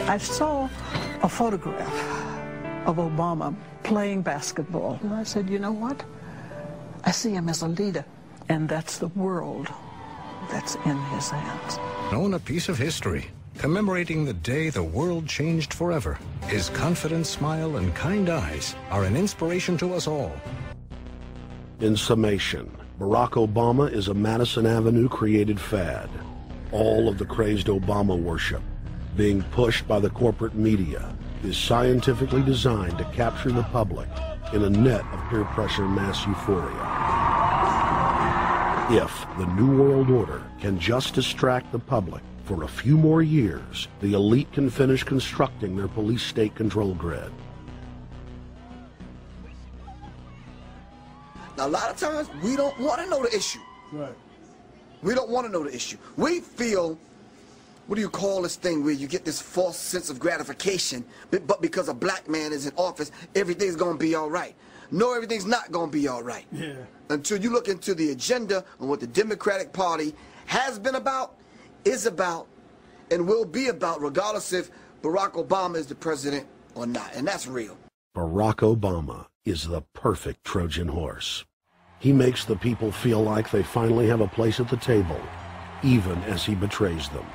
I saw a photograph of Obama playing basketball, and I said, you know what? I see him as a leader, and that's the world that's in his hands. Own a piece of history, commemorating the day the world changed forever. His confident smile and kind eyes are an inspiration to us all. In summation, Barack Obama is a Madison Avenue created fad. All of the crazed Obama worship, being pushed by the corporate media, is scientifically designed to capture the public in a net of peer pressure mass euphoria. If the New World Order can just distract the public for a few more years, the elite can finish constructing their police state control grid. Now, a lot of times, we don't want to know the issue. Right. We don't want to know the issue. We feel, what do you call this thing where you get this false sense of gratification, but because a black man is in office, everything's going to be all right. No, everything's not going to be all right. Yeah. Until you look into the agenda and what the Democratic Party has been about, is about, and will be about, regardless if Barack Obama is the president or not. And that's real. Barack Obama is the perfect Trojan horse. He makes the people feel like they finally have a place at the table, even as he betrays them.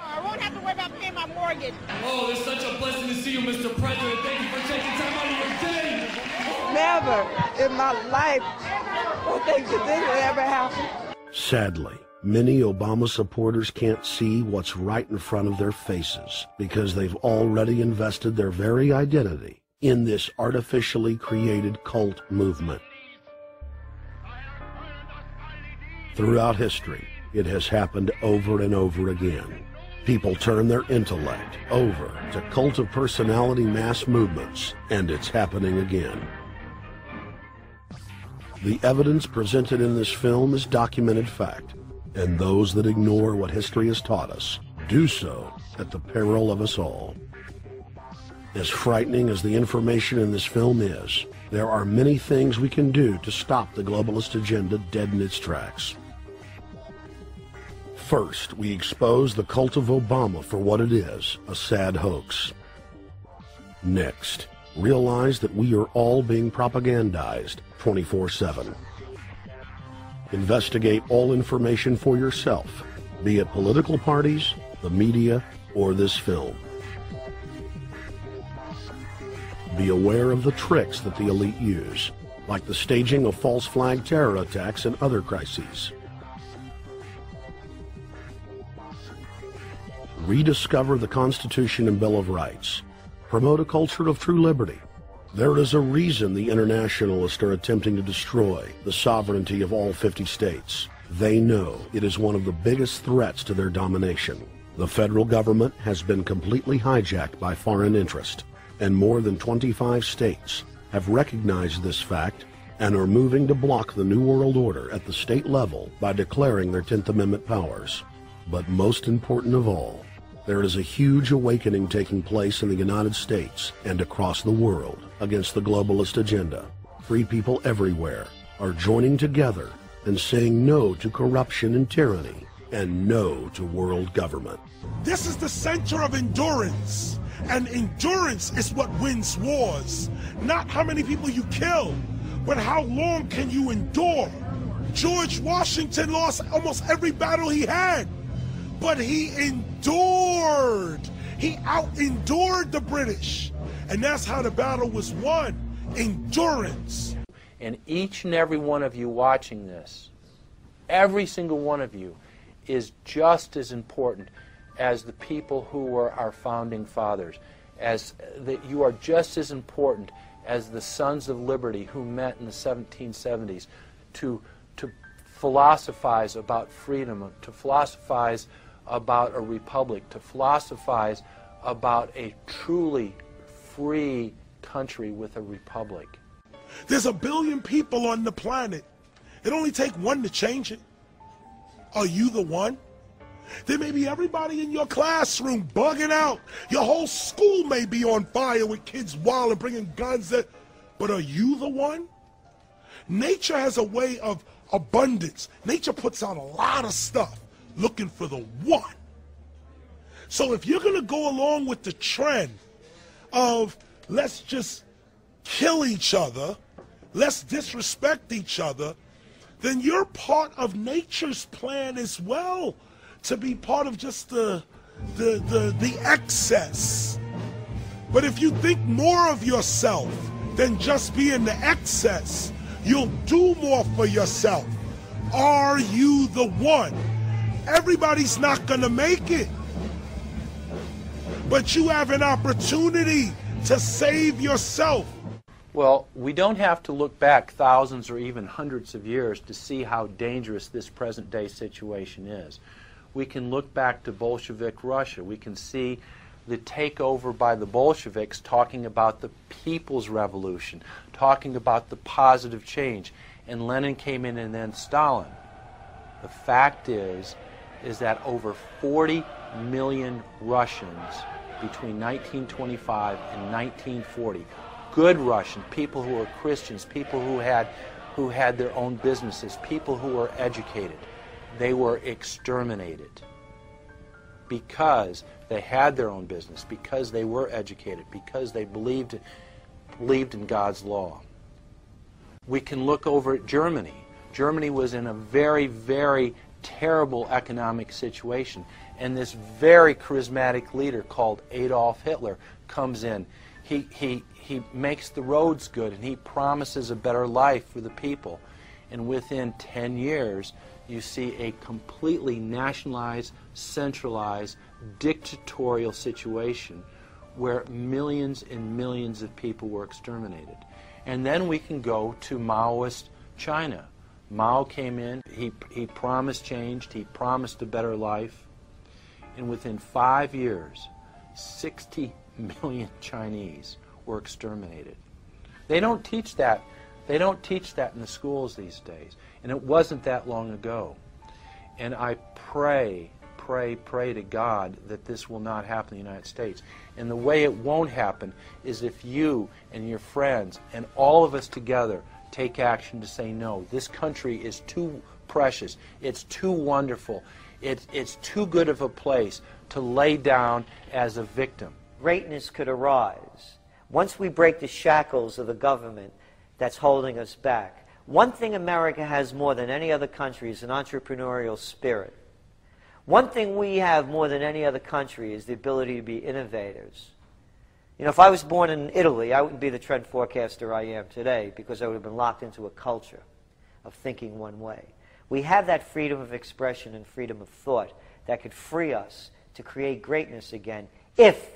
I won't have to worry about paying my mortgage. Oh, it's such a blessing to see you, Mr. President. Thank you for taking time out of your day. Never in my life would think that this would ever happen. Sadly, many Obama supporters can't see what's right in front of their faces because they've already invested their very identity in this artificially created cult movement. Throughout history, it has happened over and over again. People turn their intellect over to cult of personality mass movements, and it's happening again. The evidence presented in this film is documented fact, and those that ignore what history has taught us do so at the peril of us all. As frightening as the information in this film is, there are many things we can do to stop the globalist agenda dead in its tracks. First, we expose the cult of Obama for what it is, a sad hoax. Next, realize that we are all being propagandized 24/7. Investigate all information for yourself, be it political parties, the media, or this film. Be aware of the tricks that the elite use, like the staging of false flag terror attacks and other crises. Rediscover the Constitution and Bill of Rights. Promote a culture of true liberty. There is a reason the internationalists are attempting to destroy the sovereignty of all 50 states. They know it is one of the biggest threats to their domination. The federal government has been completely hijacked by foreign interest, and more than 25 states have recognized this fact and are moving to block the New World Order at the state level by declaring their 10th Amendment powers. But most important of all, there is a huge awakening taking place in the United States and across the world against the globalist agenda. Free people everywhere are joining together and saying no to corruption and tyranny and no to world government. This is the center of endurance. And endurance is what wins wars. Not how many people you kill, but how long can you endure. George Washington lost almost every battle he had, but he endured. He out-endured the British. And that's how the battle was won. Endurance. And each and every one of you watching this, every single one of you, is just as important as the people who were our founding fathers. As that you are just as important as the Sons of Liberty who met in the 1770s to philosophize about freedom, to philosophize about a republic, to philosophize about a truly free country with a republic. There's 1 billion people on the planet. It only takes one to change it. Are you the one? There may be everybody in your classroom bugging out. Your whole school may be on fire with kids wilding, bringing guns. But are you the one? Nature has a way of abundance. Nature puts out a lot of stuff looking for the one. So if you're going to go along with the trend of let's just kill each other, let's disrespect each other, then you're part of nature's plan as well, to be part of just the excess. But if you think more of yourself than just being the excess, you'll do more for yourself. Are you the one? Everybody's not gonna make it. But you have an opportunity to save yourself. Well, we don't have to look back thousands or even hundreds of years to see how dangerous this present-day situation is. We can look back to Bolshevik Russia. We can see the takeover by the Bolsheviks talking about the people's revolution, talking about the positive change. And Lenin came in and then Stalin. The fact is that over 40 million Russians between 1925 and 1940, good Russian, people who were Christians, people who had their own businesses, people who were educated, they were exterminated because they had their own business, because they were educated, because they believed in God's law. We can look over at Germany. Germany was in a very, very terrible economic situation, and this very charismatic leader called Adolf Hitler comes in. He makes the roads good, and he promises a better life for the people. And within 10 years, you see a completely nationalized, centralized, dictatorial situation where millions and millions of people were exterminated. And then we can go to Maoist China. Mao came in, he promised change, he promised a better life, and within 5 years, 60 million Chinese were exterminated. They don't teach that. They don't teach that in the schools these days. And it wasn't that long ago. And I pray to God that this will not happen in the United States. And the way it won't happen is if you and your friends and all of us together take action to say no. This country is too precious. It's too wonderful. It's too good of a place to lay down as a victim. Greatness could arise once we break the shackles of the government that's holding us back. One thing America has more than any other country is an entrepreneurial spirit. One thing we have more than any other country is the ability to be innovators. You know, if I was born in Italy, I wouldn't be the trend forecaster I am today because I would have been locked into a culture of thinking one way. We have that freedom of expression and freedom of thought that could free us to create greatness again if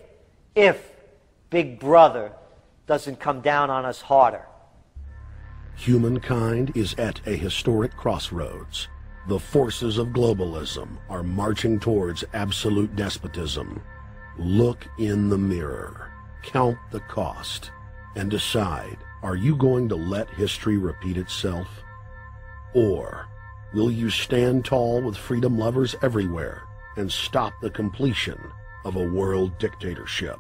Big Brother doesn't come down on us harder. Humankind is at a historic crossroads. The forces of globalism are marching towards absolute despotism. Look in the mirror, count the cost, and decide, are you going to let history repeat itself? Or will you stand tall with freedom lovers everywhere and stop the completion of a world dictatorship?